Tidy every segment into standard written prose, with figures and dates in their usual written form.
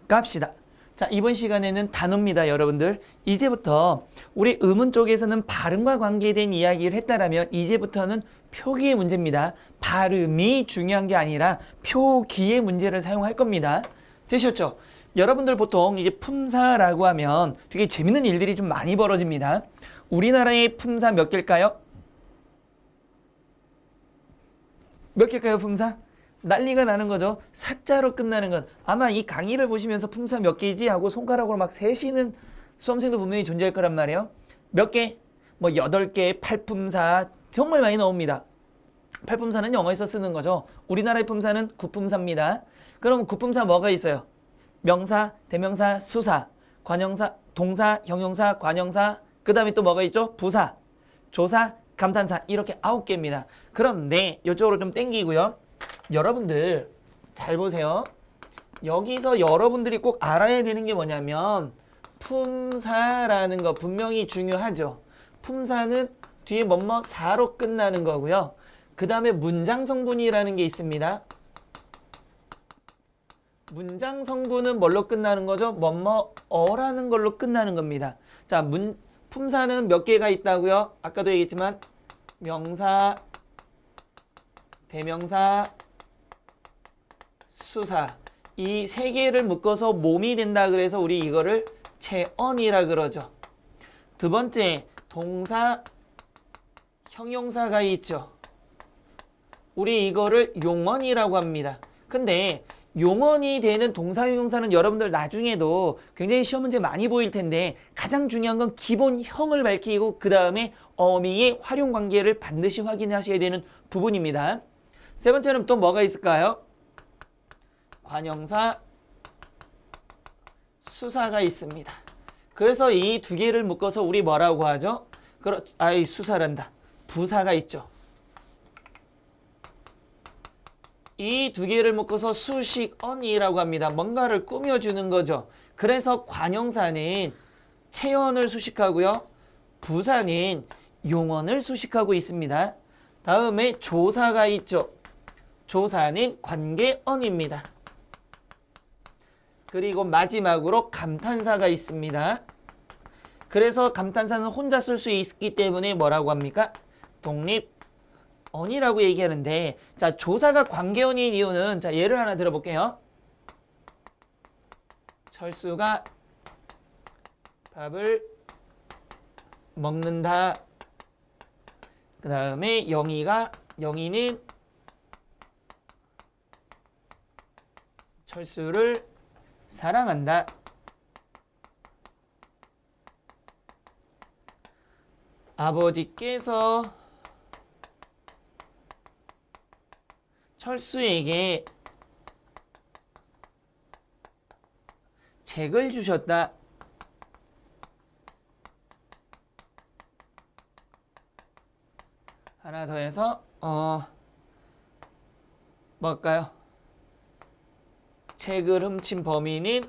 갑시다. 자, 이번 시간에는 단어입니다, 여러분들. 이제부터 우리 의문 쪽에서는 발음과 관계된 이야기를 했다라면 이제부터는 표기의 문제입니다. 발음이 중요한 게 아니라 표기의 문제를 사용할 겁니다. 되셨죠? 여러분들 보통 이제 품사라고 하면 되게 재밌는 일들이 좀 많이 벌어집니다. 우리나라의 품사 몇 개일까요? 몇 개일까요, 품사? 난리가 나는 거죠. 사자로 끝나는 것. 아마 이 강의를 보시면서 품사 몇 개지 하고 손가락으로 막 세시는 수험생도 분명히 존재할 거란 말이에요. 몇 개? 뭐 8개, 8품사 정말 많이 나옵니다. 8품사는 영어에서 쓰는 거죠. 우리나라의 품사는 9품사입니다. 그럼 9품사 뭐가 있어요? 명사, 대명사, 수사, 관형사, 동사, 형용사, 관형사, 그 다음에 또 뭐가 있죠? 부사, 조사, 감탄사 이렇게 9개입니다. 그런데 이쪽으로 좀 땡기고요. 여러분들 잘 보세요. 여기서 여러분들이 꼭 알아야 되는 게 뭐냐면 품사라는 거 분명히 중요하죠. 품사는 뒤에 뭐뭐 사로 끝나는 거고요. 그 다음에 문장 성분이라는 게 있습니다. 문장 성분은 뭘로 끝나는 거죠? 뭐뭐어라는 걸로 끝나는 겁니다. 자, 품사는 몇 개가 있다고요? 아까도 얘기했지만 명사, 대명사, 수사 이 세 개를 묶어서 몸이 된다 그래서 우리 이거를 체언이라 그러죠. 두 번째 동사, 형용사가 있죠. 우리 이거를 용언이라고 합니다. 근데 용언이 되는 동사, 형용사는 여러분들 나중에도 굉장히 시험 문제 많이 보일 텐데 가장 중요한 건 기본형을 밝히고 그 다음에 어미의 활용 관계를 반드시 확인하셔야 되는 부분입니다. 세 번째는 또 뭐가 있을까요? 관형사, 수사가 있습니다. 그래서 이 두 개를 묶어서 우리 뭐라고 하죠? 수사란다. 부사가 있죠. 이 두 개를 묶어서 수식언이라고 합니다. 뭔가를 꾸며주는 거죠. 그래서 관형사는 체언을 수식하고요. 부사는 용언을 수식하고 있습니다. 다음에 조사가 있죠. 조사는 관계언입니다. 그리고 마지막으로 감탄사가 있습니다. 그래서 감탄사는 혼자 쓸 수 있기 때문에 뭐라고 합니까? 독립언이라고 얘기하는데, 자, 조사가 관계언인 이유는, 자, 예를 하나 들어볼게요. 철수가 밥을 먹는다. 그 다음에 영희는 철수를 사랑한다. 아버지께서 철수에게 책을 주셨다. 하나 더 해서 뭘까요? 책을 훔친 범인은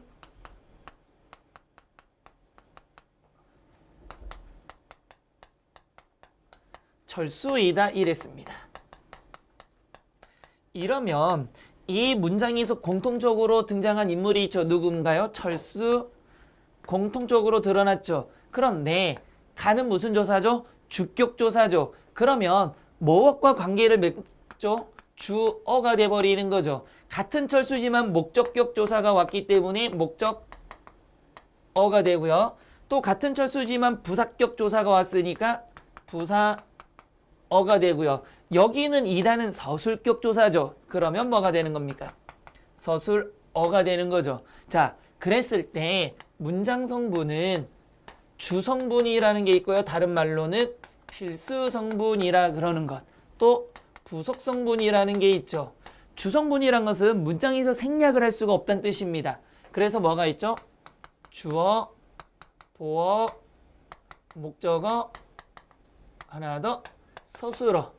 철수이다 이랬습니다. 이러면 이 문장에서 공통적으로 등장한 인물이 있죠. 누군가요? 철수. 공통적으로 드러났죠. 그런데 가는 무슨 조사죠? 주격 조사죠. 그러면 뭐와 관계를 맺죠? 주어가 돼버리는 거죠. 같은 철수지만 목적격 조사가 왔기 때문에 목적어가 되고요. 또 같은 철수지만 부사격 조사가 왔으니까 부사어가 되고요. 여기는 2단은 서술격 조사죠. 그러면 뭐가 되는 겁니까? 서술어가 되는 거죠. 자, 그랬을 때 문장 성분은 주성분이라는 게 있고요. 다른 말로는 필수 성분이라 그러는 것. 또 부속 성분이라는 게 있죠. 주성분이란 것은 문장에서 생략을 할 수가 없다는 뜻입니다. 그래서 뭐가 있죠? 주어, 보어, 목적어, 하나 더 서술어.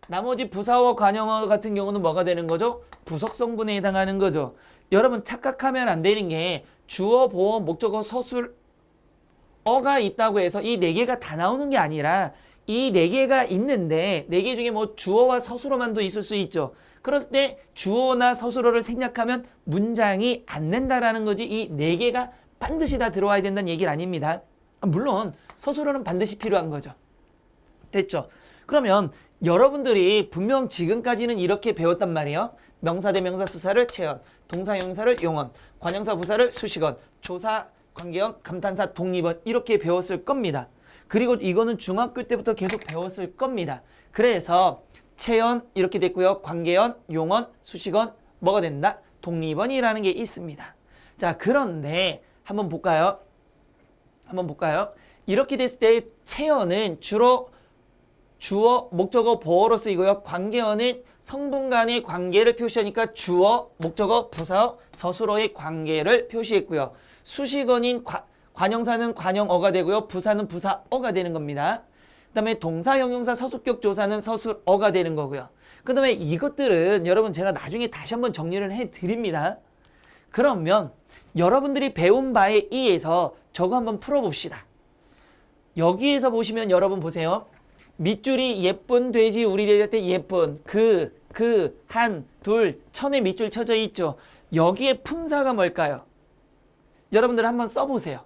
나머지 부사어, 관형어 같은 경우는 뭐가 되는 거죠? 부속 성분에 해당하는 거죠. 여러분 착각하면 안 되는 게 주어, 보어, 목적어, 서술어가 있다고 해서 이 4개가 다 나오는 게 아니라 이 4개가 있는데 4개 중에 뭐 주어와 서술어만도 있을 수 있죠. 그럴 때 주어나 서술어를 생략하면 문장이 안 된다라는 거지 이 네 개가 반드시 다 들어와야 된다는 얘기는 아닙니다. 물론 서술어는 반드시 필요한 거죠. 됐죠? 그러면 여러분들이 분명 지금까지는 이렇게 배웠단 말이에요. 명사, 대명사, 수사를 채연, 동사, 형용사를 용언, 관형사, 부사를 수식언, 조사, 관계형, 감탄사, 독립언 이렇게 배웠을 겁니다. 그리고 이거는 중학교 때부터 계속 배웠을 겁니다. 그래서 채연 이렇게 됐고요. 관계연, 용언, 수식언 뭐가 된다? 독립언이라는 게 있습니다. 자, 그런데 한번 볼까요? 이렇게 됐을 때 채연은 주로 주어, 목적어, 보어로 쓰이고요. 관계어는 성분 간의 관계를 표시하니까 주어, 목적어, 부사어, 서술어의 관계를 표시했고요. 수식어인 관형사는 관형어가 되고요. 부사는 부사어가 되는 겁니다. 그 다음에 동사, 형용사, 서술격 조사는 서술어가 되는 거고요. 그 다음에 이것들은 여러분 제가 나중에 다시 한번 정리를 해드립니다. 그러면 여러분들이 배운 바에 의해서 저거 한번 풀어봅시다. 여기에서 보시면 여러분 보세요. 밑줄이 예쁜 돼지 우리 돼지 할 때 예쁜 한, 둘, 천에 밑줄 쳐져 있죠. 여기에 품사가 뭘까요? 여러분들 한번 써보세요.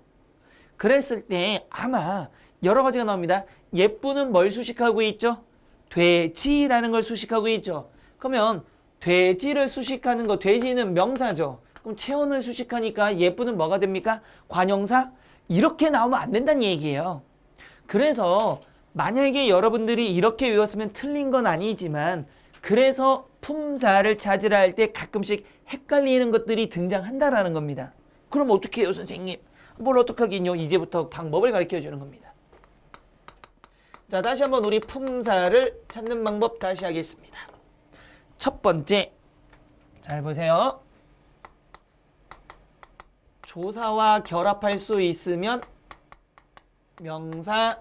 그랬을 때 아마 여러 가지가 나옵니다. 예쁘는 뭘 수식하고 있죠? 돼지라는 걸 수식하고 있죠. 그러면 돼지를 수식하는 거, 돼지는 명사죠. 그럼 체온을 수식하니까 예쁘는 뭐가 됩니까? 관형사? 이렇게 나오면 안 된다는 얘기예요. 그래서 만약에 여러분들이 이렇게 외웠으면 틀린 건 아니지만 그래서 품사를 찾으라 할 때 가끔씩 헷갈리는 것들이 등장한다라는 겁니다. 그럼 어떻게 해요, 선생님? 뭘 어떡하긴요. 이제부터 방법을 가르쳐 주는 겁니다. 자, 다시 한번 우리 품사를 찾는 방법 다시 하겠습니다. 첫 번째, 잘 보세요. 조사와 결합할 수 있으면 명사,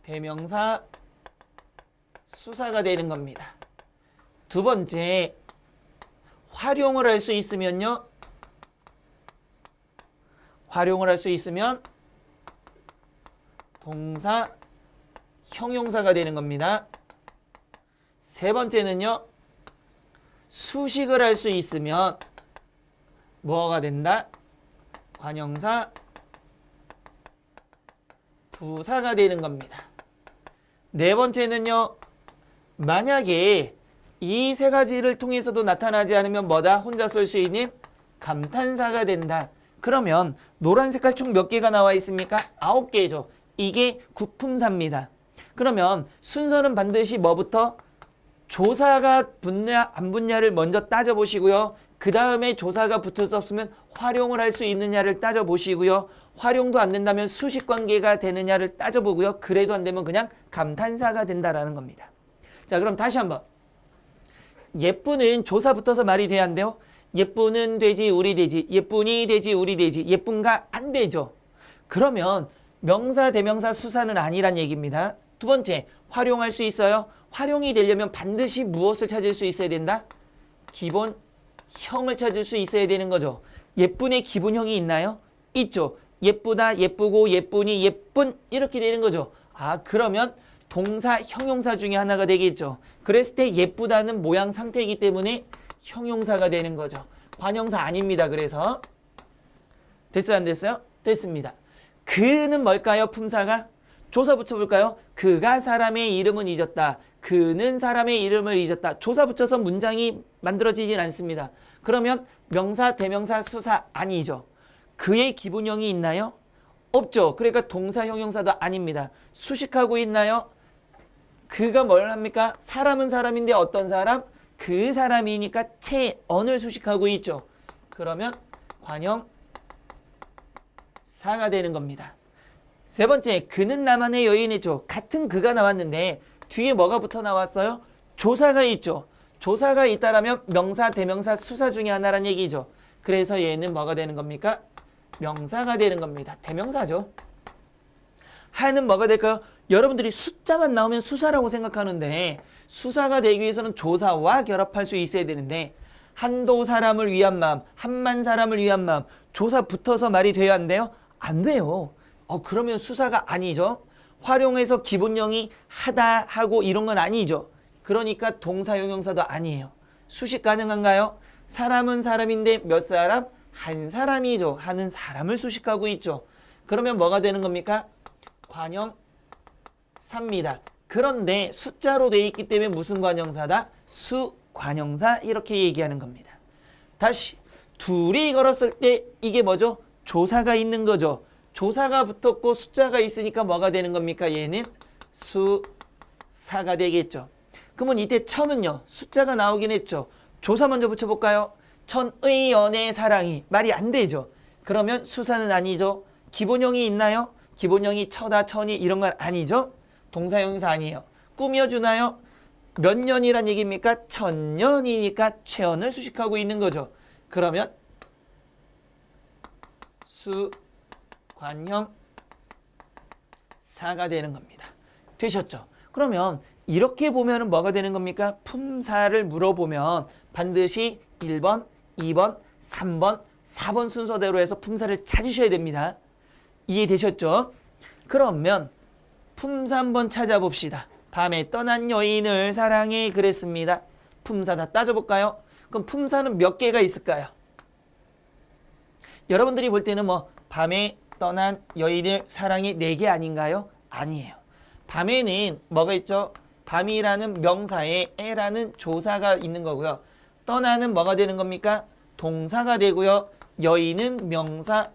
대명사, 수사가 되는 겁니다. 두 번째, 활용을 할 수 있으면요. 활용을 할 수 있으면 동사, 형용사가 되는 겁니다. 세 번째는요. 수식을 할 수 있으면 뭐가 된다? 관형사, 부사가 되는 겁니다. 네 번째는요. 만약에 이 세 가지를 통해서도 나타나지 않으면 뭐다? 혼자 쓸 수 있는 감탄사가 된다. 그러면 노란 색깔 총 몇 개가 나와 있습니까? 9개죠. 이게 구품사입니다. 그러면 순서는 반드시 뭐부터? 조사가 붙냐 안 붙냐를 먼저 따져보시고요. 그 다음에 조사가 붙을 수 없으면 활용을 할 수 있느냐를 따져보시고요. 활용도 안 된다면 수식관계가 되느냐를 따져보고요. 그래도 안 되면 그냥 감탄사가 된다라는 겁니다. 자, 그럼 다시 한번. 예쁘는 조사 붙어서 말이 돼야 안 돼요? 예쁘는 돼지 우리 돼지, 예쁜이 돼지 우리 돼지, 예쁜가 안 되죠. 그러면 명사, 대명사, 수사는 아니란 얘기입니다. 두 번째, 활용할 수 있어요? 활용이 되려면 반드시 무엇을 찾을 수 있어야 된다? 기본형을 찾을 수 있어야 되는 거죠. 예쁜의 기본형이 있나요? 있죠. 예쁘다, 예쁘고, 예쁘니, 예쁜 이렇게 되는 거죠. 아, 그러면 동사, 형용사 중에 하나가 되겠죠. 그랬을 때 예쁘다는 모양 상태이기 때문에 형용사가 되는 거죠. 관형사 아닙니다. 그래서 됐어요? 안 됐어요? 됐습니다. 그는 뭘까요? 품사가? 조사 붙여볼까요? 그가 사람의 이름은 잊었다. 그는 사람의 이름을 잊었다. 조사 붙여서 문장이 만들어지진 않습니다. 그러면 명사, 대명사, 수사 아니죠. 그의 기본형이 있나요? 없죠. 그러니까 동사, 형용사도 아닙니다. 수식하고 있나요? 그가 뭘 합니까? 사람은 사람인데 어떤 사람? 그 사람이니까 체언을 수식하고 있죠. 그러면 관형사가 되는 겁니다. 세 번째, 그는 나만의 여인이죠. 같은 그가 나왔는데 뒤에 뭐가 붙어 나왔어요? 조사가 있죠. 조사가 있다라면 명사, 대명사, 수사 중에 하나란 얘기죠. 그래서 얘는 뭐가 되는 겁니까? 명사가 되는 겁니다. 대명사죠. 하는 뭐가 될까요? 여러분들이 숫자만 나오면 수사라고 생각하는데 수사가 되기 위해서는 조사와 결합할 수 있어야 되는데 한도 사람을 위한 마음, 한만 사람을 위한 마음, 조사 붙어서 말이 돼야 안 돼요? 안 돼요. 그러면 수사가 아니죠. 활용해서 기본형이 하다 하고 이런 건 아니죠. 그러니까 동사 형용사도 아니에요. 수식 가능한가요? 사람은 사람인데 몇 사람? 한 사람이죠. 하는 사람을 수식하고 있죠. 그러면 뭐가 되는 겁니까? 관형사입니다. 그런데 숫자로 되어 있기 때문에 무슨 관형사다? 수관형사 이렇게 얘기하는 겁니다. 다시 둘이 걸었을 때 이게 뭐죠? 조사가 있는 거죠. 조사가 붙었고 숫자가 있으니까 뭐가 되는 겁니까? 얘는 수사가 되겠죠. 그러면 이때 천은요. 숫자가 나오긴 했죠. 조사 먼저 붙여볼까요? 천의 연애 사랑이 말이 안 되죠. 그러면 수사는 아니죠. 기본형이 있나요? 기본형이 처다 천이 이런 건 아니죠. 동사형용사 아니에요. 꾸며주나요? 몇 년이란 얘기입니까? 천년이니까 체언을 수식하고 있는 거죠. 그러면 수관형사가 되는 겁니다. 되셨죠? 그러면 이렇게 보면은 뭐가 되는 겁니까? 품사를 물어보면 반드시 1번, 2번, 3번, 4번 순서대로 해서 품사를 찾으셔야 됩니다. 이해되셨죠? 그러면 품사 한번 찾아봅시다. 밤에 떠난 여인을 사랑해 그랬습니다. 품사 다 따져볼까요? 그럼 품사는 몇 개가 있을까요? 여러분들이 볼 때는 뭐 밤에 떠난 여인을 사랑해 4개 아닌가요? 아니에요. 밤에는 뭐가 있죠? 밤이라는 명사에 에라는 조사가 있는 거고요. 떠나는 뭐가 되는 겁니까? 동사가 되고요. 여인은 명사,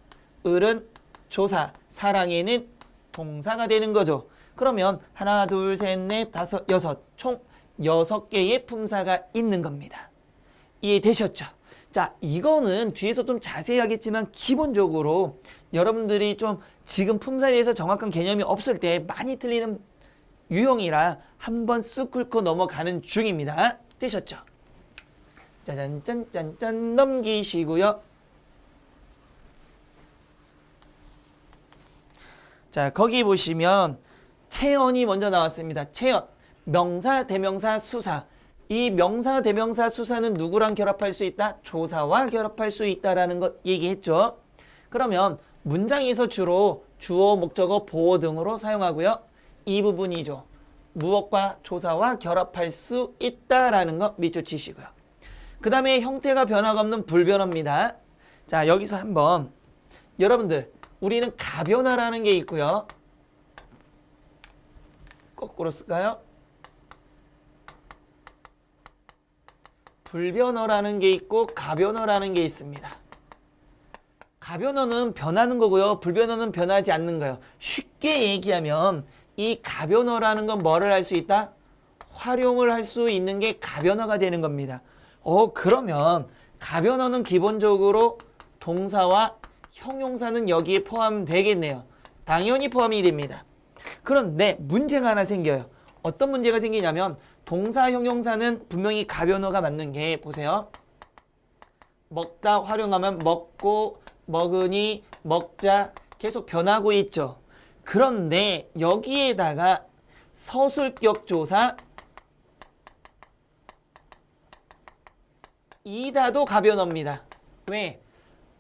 을은 조사, 사랑에는 동사가 되는 거죠. 그러면 하나, 둘, 셋, 넷, 다섯, 여섯, 총 6개의 품사가 있는 겁니다. 이해되셨죠? 자, 이거는 뒤에서 좀 자세히 하겠지만 기본적으로 여러분들이 좀 지금 품사에 대해서 정확한 개념이 없을 때 많이 틀리는 유형이라 한번 쑥 긁고 넘어가는 중입니다. 되셨죠? 짜잔짠짠짠 넘기시고요. 자, 거기 보시면 체언이 먼저 나왔습니다. 체언, 명사, 대명사, 수사. 이 명사, 대명사, 수사는 누구랑 결합할 수 있다? 조사와 결합할 수 있다라는 것 얘기했죠. 그러면 문장에서 주로 주어, 목적어, 보어 등으로 사용하고요. 이 부분이죠. 무엇과 조사와 결합할 수 있다라는 거 밑줄 치시고요. 그 다음에 형태가 변화가 없는 불변어입니다. 자, 여기서 한번 여러분들 우리는 가변화라는 게 있고요. 거꾸로 쓸까요? 불변어라는 게 있고 가변어라는 게 있습니다. 가변어는 변하는 거고요. 불변어는 변하지 않는 거예요. 쉽게 얘기하면 이 가변어라는 건 뭐를 할 수 있다? 활용을 할 수 있는 게 가변어가 되는 겁니다. 그러면 가변어는 기본적으로 동사와 형용사는 여기에 포함되겠네요. 당연히 포함이 됩니다. 그런데 문제가 하나 생겨요. 어떤 문제가 생기냐면 동사, 형용사는 분명히 가변어가 맞는 게 보세요. 먹다 활용하면 먹고, 먹으니, 먹자 계속 변하고 있죠. 그런데 여기에다가 서술격 조사 이다도 가변어입니다. 왜?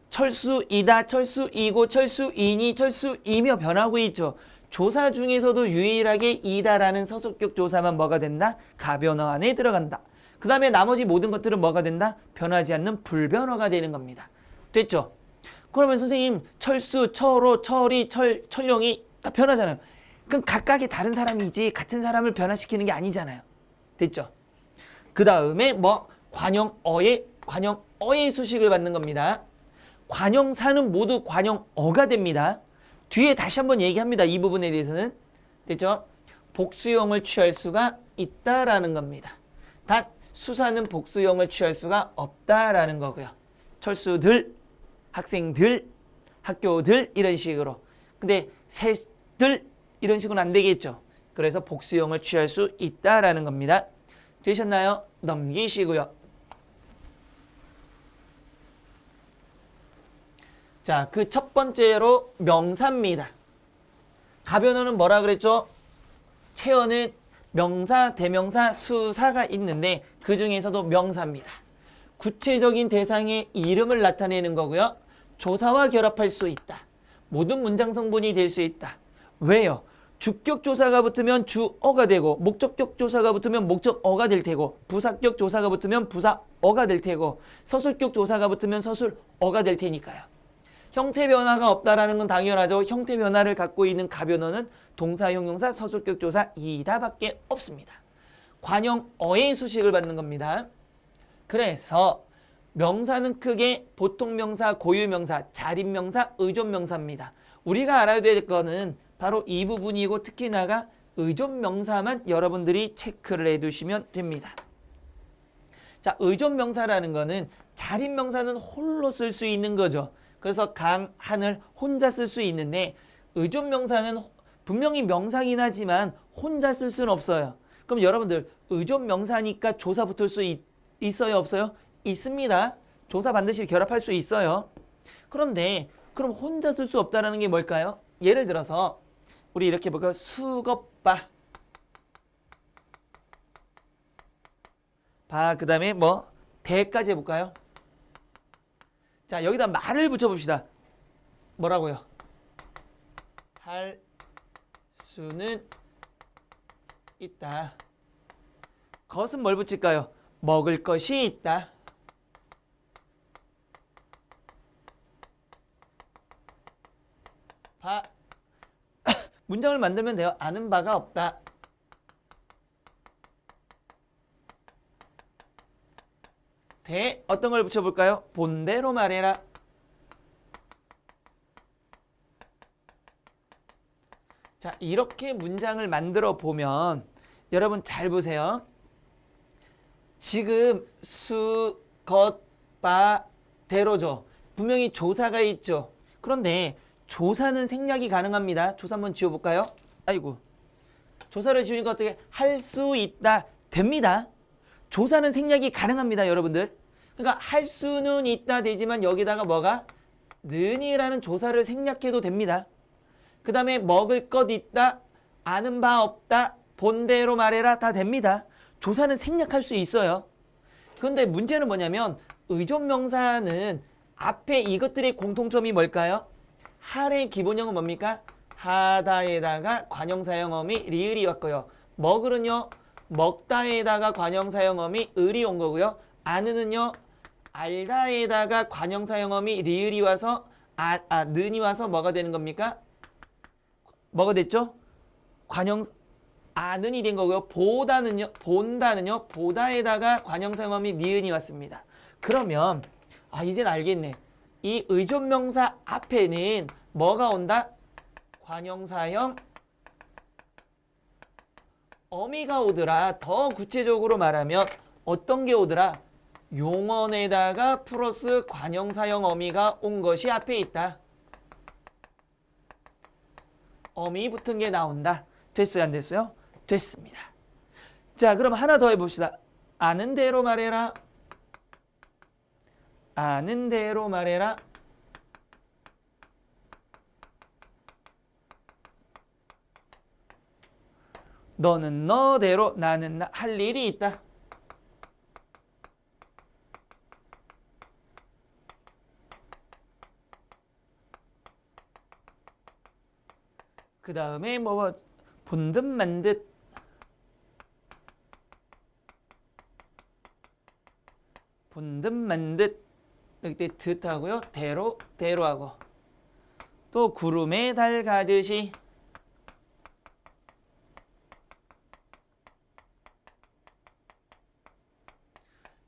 철수이다, 철수이고, 철수이니, 철수이며 변하고 있죠. 조사 중에서도 유일하게 이다라는 서술격 조사만 뭐가 된다? 가변어 안에 들어간다. 그 다음에 나머지 모든 것들은 뭐가 된다? 변하지 않는 불변어가 되는 겁니다. 됐죠? 그러면 선생님 철수, 철호, 철이, 철령이 다 변하잖아요. 그럼 각각의 다른 사람이지 같은 사람을 변화시키는 게 아니잖아요. 됐죠? 그 다음에 뭐 관형어의 수식을 받는 겁니다. 관형사는 모두 관형어가 됩니다. 뒤에 다시 한번 얘기합니다. 이 부분에 대해서는. 됐죠? 복수형을 취할 수가 있다라는 겁니다. 단 수사는 복수형을 취할 수가 없다라는 거고요. 철수들, 학생들, 학교들 이런 식으로. 근데 새들 이런 식으로는 안 되겠죠. 그래서 복수형을 취할 수 있다라는 겁니다. 되셨나요? 넘기시고요. 자, 그 첫 번째로 명사입니다. 가변어는 뭐라 그랬죠? 체언은 명사, 대명사, 수사가 있는데 그 중에서도 명사입니다. 구체적인 대상의 이름을 나타내는 거고요. 조사와 결합할 수 있다. 모든 문장 성분이 될 수 있다. 왜요? 주격 조사가 붙으면 주어가 되고 목적격 조사가 붙으면 목적어가 될 테고 부사격 조사가 붙으면 부사어가 될 테고 서술격 조사가 붙으면 서술어가 될 테니까요. 형태 변화가 없다라는 건 당연하죠. 형태 변화를 갖고 있는 가변어는 동사, 형용사, 서술격 조사 이다밖에 없습니다. 관형어의 수식을 받는 겁니다. 그래서 명사는 크게 보통명사, 고유명사, 자립명사, 의존명사입니다. 우리가 알아야 될 거는 바로 이 부분이고 특히나가 의존명사만 여러분들이 체크를 해두시면 됩니다. 자, 의존명사라는 거는 자립명사는 홀로 쓸 수 있는 거죠. 그래서 강, 하늘 혼자 쓸 수 있는데 의존명사는 분명히 명사긴 하지만 혼자 쓸 수는 없어요. 그럼 여러분들 의존명사니까 조사 붙을 수 있어요, 없어요? 있습니다. 조사 반드시 결합할 수 있어요. 그런데 그럼 혼자 쓸 수 없다는 게 뭘까요? 예를 들어서 우리 이렇게 볼까요? 수겁바. 그 다음에 뭐 대까지 해볼까요? 자, 여기다 말을 붙여봅시다. 뭐라고요? 할 수는 있다. 것은 뭘 붙일까요? 먹을 것이 있다. 문장을 만들면 돼요. 아는 바가 없다. 어떤 걸 붙여볼까요? 본대로 말해라. 자, 이렇게 문장을 만들어 보면 여러분 잘 보세요. 지금 수, 것, 바, 대로죠. 분명히 조사가 있죠. 그런데 조사는 생략이 가능합니다. 조사 한번 지워볼까요? 아이고. 조사를 지우니까 어떻게 할 수 있다. 됩니다. 조사는 생략이 가능합니다. 여러분들. 그러니까 할 수는 있다 되지만 여기다가 뭐가? 는이라는 조사를 생략해도 됩니다. 그 다음에 먹을 것 있다. 아는 바 없다. 본대로 말해라. 다 됩니다. 조사는 생략할 수 있어요. 그런데 문제는 뭐냐면 의존명사는 앞에 이것들의 공통점이 뭘까요? 할의 기본형은 뭡니까? 하다에다가 관형사형 어미 리을이 왔고요. 먹으는요. 먹다에다가 관형사형 어미 을이 온 거고요. 아는은요. 알다에다가 관형사형 어미 리을이 와서 는이 와서 뭐가 되는 겁니까? 뭐가 됐죠? 아는이 된 거고요. 본다는요. 보다에다가 관형사형 어미 니은이 왔습니다. 그러면 이젠 알겠네. 이 의존명사 앞에는 뭐가 온다? 관형사형 어미가 오더라. 더 구체적으로 말하면 어떤 게 오더라? 용언에다가 플러스 관형사형 어미가 온 것이 앞에 있다. 어미 붙은 게 나온다. 됐어요? 안 됐어요? 됐습니다. 자, 그럼 하나 더 해봅시다. 아는 대로 말해라. 아는 대로 말해라. 너는 너대로 나는 할 일이 있다. 그 다음에 뭐 본듯 만듯 본듯 만듯 여기 듯하고요. 대로하고 또 구름에 달 가듯이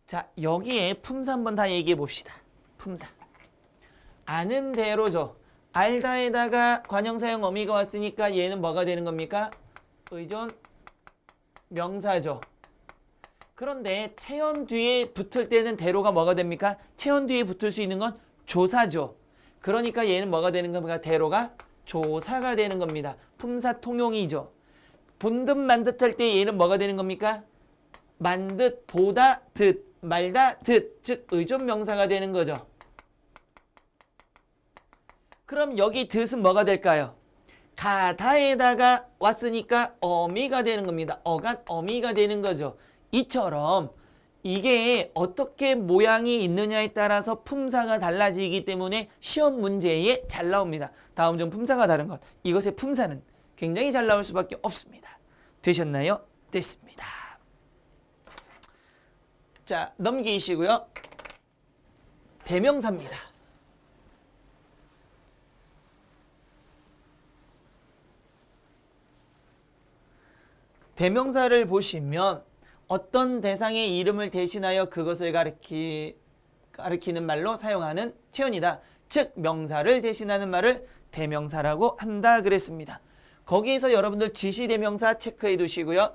자, 여기에 품사 한번 다 얘기해 봅시다. 품사. 아는 대로죠. 알다에다가 관형사형 어미가 왔으니까 얘는 뭐가 되는 겁니까? 의존 명사죠. 그런데 체언 뒤에 붙을 때는 대로가 뭐가 됩니까? 체언 뒤에 붙을 수 있는 건 조사죠. 그러니까 얘는 뭐가 되는 겁니까? 대로가 조사가 되는 겁니다. 품사 통용이죠. 본듯 만듯 할 때 얘는 뭐가 되는 겁니까? 만듯, 보다, 듣, 말다, 듣, 즉 의존 명사가 되는 거죠. 그럼 여기 듣은 뭐가 될까요? 가다에다가 왔으니까 어미가 되는 겁니다. 어간 어미가 되는 거죠. 이처럼 이게 어떻게 모양이 있느냐에 따라서 품사가 달라지기 때문에 시험 문제에 잘 나옵니다. 다음 중 품사가 다른 것. 이것의 품사는 굉장히 잘 나올 수밖에 없습니다. 되셨나요? 됐습니다. 자, 넘기시고요. 대명사입니다. 대명사를 보시면 어떤 대상의 이름을 대신하여 그것을 가리키는 말로 사용하는 체온이다. 즉 명사를 대신하는 말을 대명사라고 한다 그랬습니다. 거기에서 여러분들 지시대명사 체크해 두시고요.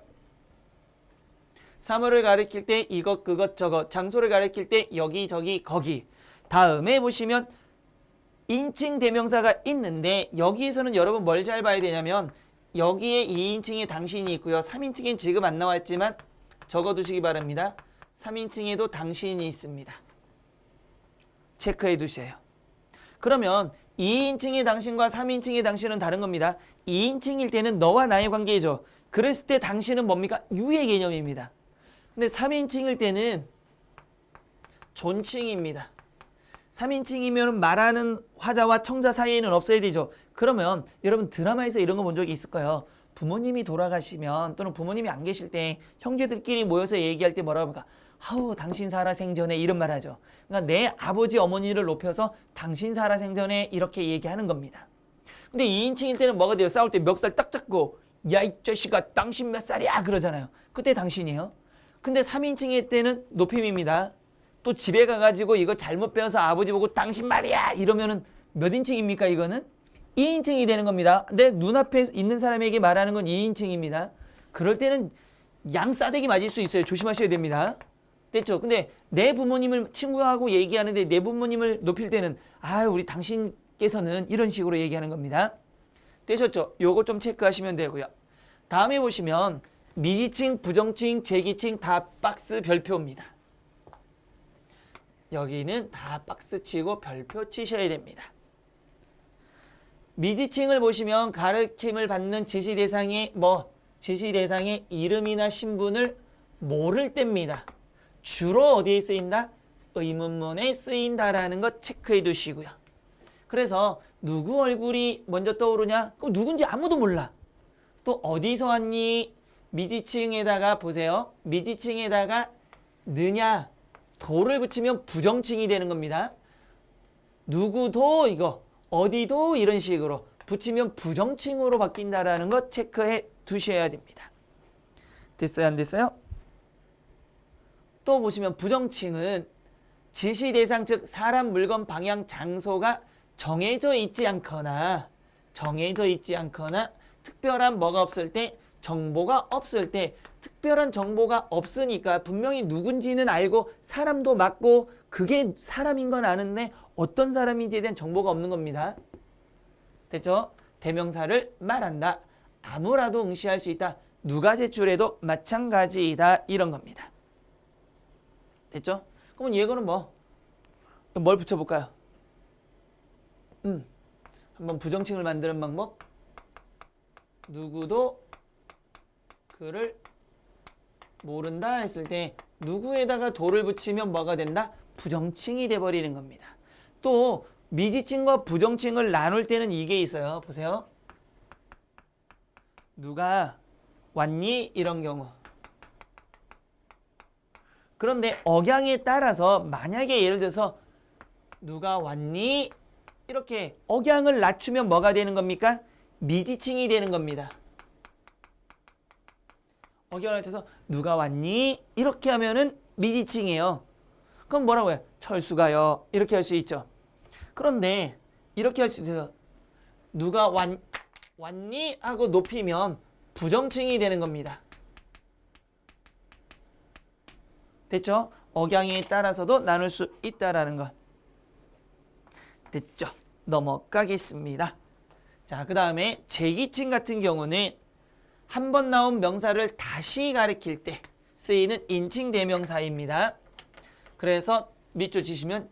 사물을 가리킬 때 이것 그것 저것, 장소를 가리킬 때 여기 저기 거기. 다음에 보시면 인칭 대명사가 있는데 여기에서는 여러분 뭘 잘 봐야 되냐면 여기에 2인칭에 당신이 있고요. 3인칭엔 지금 안 나왔지만 적어두시기 바랍니다. 3인칭에도 당신이 있습니다. 체크해 두세요. 그러면 2인칭의 당신과 3인칭의 당신은 다른 겁니다. 2인칭일 때는 너와 나의 관계죠. 그랬을 때 당신은 뭡니까? 유의 개념입니다. 근데 3인칭일 때는 존칭입니다. 3인칭이면 말하는 화자와 청자 사이에는 없어야 되죠. 그러면 여러분 드라마에서 이런 거 본 적이 있을 거예요. 부모님이 돌아가시면 또는 부모님이 안 계실 때 형제들끼리 모여서 얘기할 때 뭐라고 할까? 아우 당신 살아 생전에 이런 말 하죠. 그러니까 내 아버지 어머니를 높여서 당신 살아 생전에 이렇게 얘기하는 겁니다. 근데 2인칭일 때는 뭐가 돼요? 싸울 때 멱살 딱 잡고 야 이 자식아 당신 몇 살이야 그러잖아요. 그때 당신이에요. 근데 3인칭일 때는 높임입니다. 또 집에 가가지고 이거 잘못 배워서 아버지 보고 당신 말이야 이러면은 몇 인칭입니까 이거는? 2인칭이 되는 겁니다. 내 눈앞에 있는 사람에게 말하는 건 2인칭입니다. 그럴 때는 양 싸대기 맞을 수 있어요. 조심하셔야 됩니다. 됐죠? 근데 내 부모님을 친구하고 얘기하는데 내 부모님을 높일 때는 아 우리 당신께서는 이런 식으로 얘기하는 겁니다. 되셨죠? 요거 좀 체크하시면 되고요. 다음에 보시면 미지칭, 부정칭, 제기칭 다 박스 별표입니다. 여기는 다 박스 치고 별표 치셔야 됩니다. 미지칭을 보시면 가르침을 받는 지시대상의 지시대상의 이름이나 신분을 모를 때입니다. 주로 어디에 쓰인다? 의문문에 쓰인다라는 것 체크해 두시고요. 그래서 누구 얼굴이 먼저 떠오르냐? 그럼 누군지 아무도 몰라. 또 어디서 왔니? 미지칭에다가 보세요. 미지칭에다가 느냐, 도를 붙이면 부정칭이 되는 겁니다. 누구도 이거 어디도 이런 식으로 붙이면 부정칭으로 바뀐다라는 것 체크해 두셔야 됩니다. 됐어요? 안 됐어요? 또 보시면 부정칭은 지시 대상 즉 사람, 물건, 방향, 장소가 정해져 있지 않거나 특별한 뭐가 없을 때 정보가 없을 때 특별한 정보가 없으니까 분명히 누군지는 알고 사람도 맞고 그게 사람인 건 아는데 어떤 사람인지에 대한 정보가 없는 겁니다. 됐죠? 대명사를 말한다. 아무라도 응시할 수 있다. 누가 제출해도 마찬가지이다. 이런 겁니다. 됐죠? 그러면 이거는 뭘 붙여볼까요? 한번 부정칭을 만드는 방법. 누구도 그를 모른다 했을 때 누구에다가 도를 붙이면 뭐가 된다? 부정칭이 돼버리는 겁니다. 또 미지칭과 부정칭을 나눌 때는 이게 있어요. 보세요. 누가 왔니? 이런 경우. 그런데 억양에 따라서 만약에 예를 들어서 누가 왔니? 이렇게 억양을 낮추면 뭐가 되는 겁니까? 미지칭이 되는 겁니다. 억양을 낮춰서 누가 왔니? 이렇게 하면은 미지칭이에요. 그럼 뭐라고 해요? 철수가요. 이렇게 할 수 있죠. 그런데 이렇게 할 수 있어요. 누가 왔니? 하고 높이면 부정칭이 되는 겁니다. 됐죠? 억양에 따라서도 나눌 수 있다라는 것. 됐죠? 넘어가겠습니다. 자, 그 다음에 제기칭 같은 경우는 한 번 나온 명사를 다시 가리킬 때 쓰이는 인칭 대명사입니다. 그래서 밑줄 치시면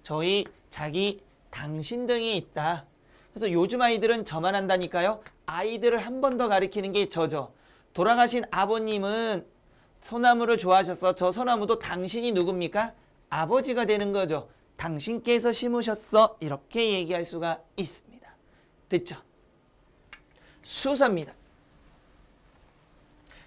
저희, 자기, 당신 등이 있다. 그래서 요즘 아이들은 저만 한다니까요. 아이들을 한 번 더 가리키는 게 저죠. 돌아가신 아버님은 소나무를 좋아하셔서 저 소나무도 당신이 누굽니까? 아버지가 되는 거죠. 당신께서 심으셨어. 이렇게 얘기할 수가 있습니다. 됐죠? 수사입니다.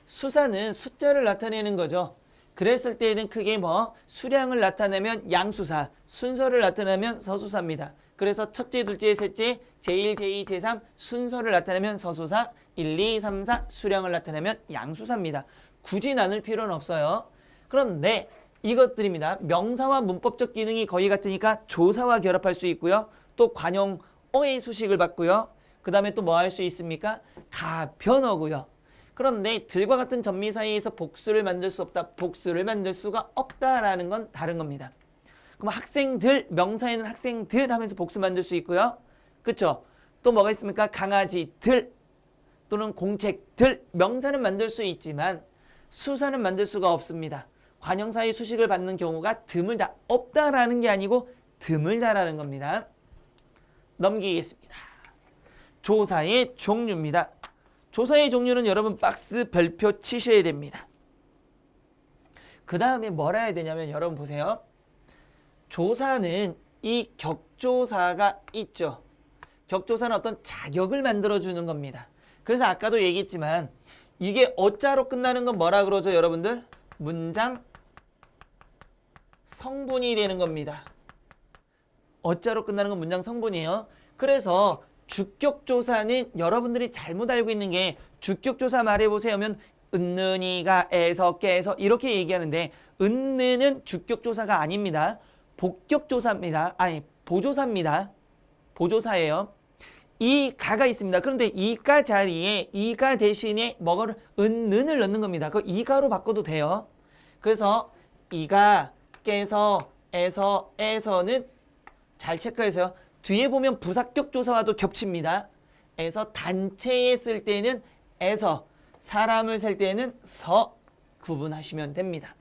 수사는 숫자를 나타내는 거죠. 그랬을 때에는 크게 수량을 나타내면 양수사, 순서를 나타내면 서수사입니다. 그래서 첫째, 둘째, 셋째, 제1, 제2, 제3 순서를 나타내면 서수사, 1, 2, 3, 4 수량을 나타내면 양수사입니다. 굳이 나눌 필요는 없어요. 그런데 이것들입니다. 명사와 문법적 기능이 거의 같으니까 조사와 결합할 수 있고요. 또 관용어의 수식을 받고요. 그 다음에 또 뭐 할 수 있습니까? 가변어고요. 그런데 들과 같은 전미 사이에서 복수를 만들 수 없다. 복수를 만들 수가 없다라는 건 다른 겁니다. 그럼 학생들, 명사에는 학생들 하면서 복수 만들 수 있고요. 그쵸? 또 뭐가 있습니까? 강아지들 또는 공책들. 명사는 만들 수 있지만 수사는 만들 수가 없습니다. 관형사의 수식을 받는 경우가 드물다. 없다라는 게 아니고 드물다라는 겁니다. 넘기겠습니다. 조사의 종류입니다. 조사의 종류는 여러분 박스 별표 치셔야 됩니다. 그 다음에 뭘 해야 되냐면 여러분 보세요. 조사는 이 격조사가 있죠. 격조사는 어떤 자격을 만들어주는 겁니다. 그래서 아까도 얘기했지만 이게 어자로 끝나는 건 뭐라 그러죠 여러분들? 문장 성분이 되는 겁니다. 어자로 끝나는 건 문장 성분이에요. 그래서 주격조사는 여러분들이 잘못 알고 있는 게 주격조사 말해보세요 하면 은느니가 에서 깨서 이렇게 얘기하는데 은느는 주격조사가 아닙니다. 복격조사입니다. 아니 보조사입니다. 보조사예요. 이 가가 있습니다. 그런데 이가 자리에 이가 대신에 뭐를 은는을 넣는 겁니다. 그 이가로 바꿔도 돼요. 그래서 이가 깨서 에서 에서는 잘 체크해서요. 뒤에 보면 부사격 조사와도 겹칩니다. 에서 단체에 쓸 때는 에서, 사람을 셀 때는 서 구분하시면 됩니다.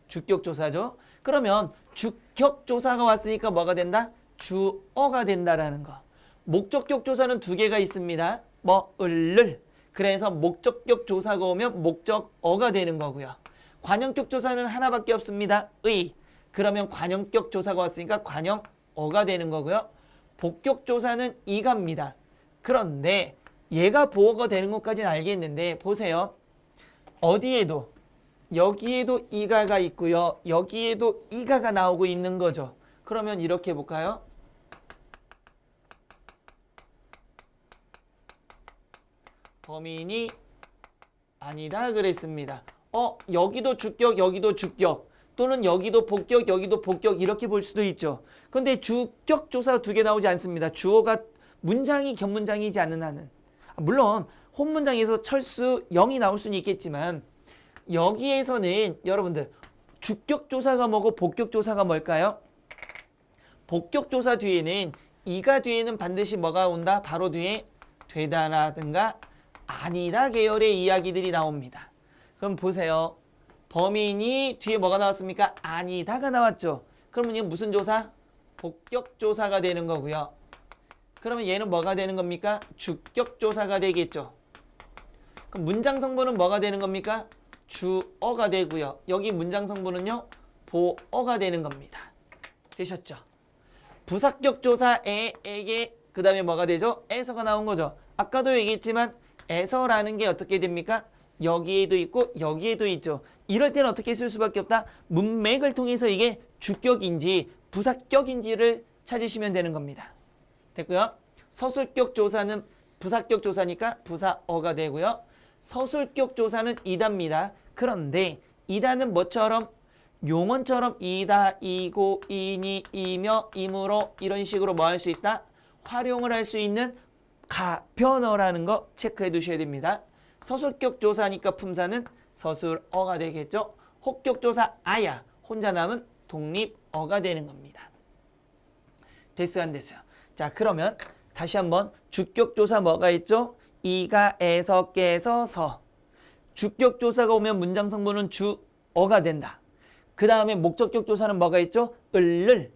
주격 조사죠. 그러면 주격 조사가 왔으니까 뭐가 된다? 주어가 된다라는 거. 목적격 조사는 두 개가 있습니다. 을을. 그래서 목적격 조사가 오면 목적어가 되는 거고요. 관형격 조사는 하나밖에 없습니다. 의. 그러면 관형격 조사가 왔으니까 관형어가 되는 거고요. 복격 조사는 이가입니다. 그런데 얘가 보어가 되는 것까지는 알겠는데 보세요. 어디에도 여기에도 이가가 있고요. 여기에도 이가가 나오고 있는 거죠. 그러면 이렇게 해볼까요? 범인이 아니다 그랬습니다. 여기도 주격, 여기도 주격. 또는 여기도 복격, 여기도 복격 이렇게 볼 수도 있죠. 근데 주격 조사 두 개 나오지 않습니다. 주어가 문장이 겹문장이지 않는 한은. 물론 혼문장에서 철수 0이 나올 수는 있겠지만 여기에서는 여러분들 주격 조사가 뭐고 복격 조사가 뭘까요? 복격 조사 뒤에는 이가 뒤에는 반드시 뭐가 온다? 바로 뒤에 되다라든가 아니다 계열의 이야기들이 나옵니다. 그럼 보세요. 범인이 뒤에 뭐가 나왔습니까? 아니다가 나왔죠. 그러면 이건 무슨 조사? 복격 조사가 되는 거고요. 그러면 얘는 뭐가 되는 겁니까? 주격 조사가 되겠죠. 그럼 문장 성분은 뭐가 되는 겁니까? 주어가 되고요. 여기 문장 성분은요. 보어가 되는 겁니다. 되셨죠? 부사격 조사에게 그 다음에 뭐가 되죠? 에서가 나온 거죠. 아까도 얘기했지만 에서라는 게 어떻게 됩니까? 여기에도 있고 여기에도 있죠. 이럴 때는 어떻게 쓸 수밖에 없다? 문맥을 통해서 이게 주격인지 부사격인지를 찾으시면 되는 겁니다. 됐고요. 서술격 조사는 부사격 조사니까 부사어가 되고요. 서술격 조사는 이다입니다. 그런데 이다는 뭐처럼? 용언처럼 이다, 이고, 이니, 이며, 이므로 이런 식으로 뭐 할 수 있다? 활용을 할 수 있는 가변어라는 거 체크해 두셔야 됩니다. 서술격 조사니까 품사는 서술어가 되겠죠. 혹격 조사 아야 혼자 남은 독립어가 되는 겁니다. 됐어요 안 됐어요? 자 그러면 다시 한번 주격 조사 뭐가 있죠? 이가 에서 깨서 서. 주격 조사가 오면 문장 성분은 주어가 된다. 그 다음에 목적격 조사는 뭐가 있죠? 을을.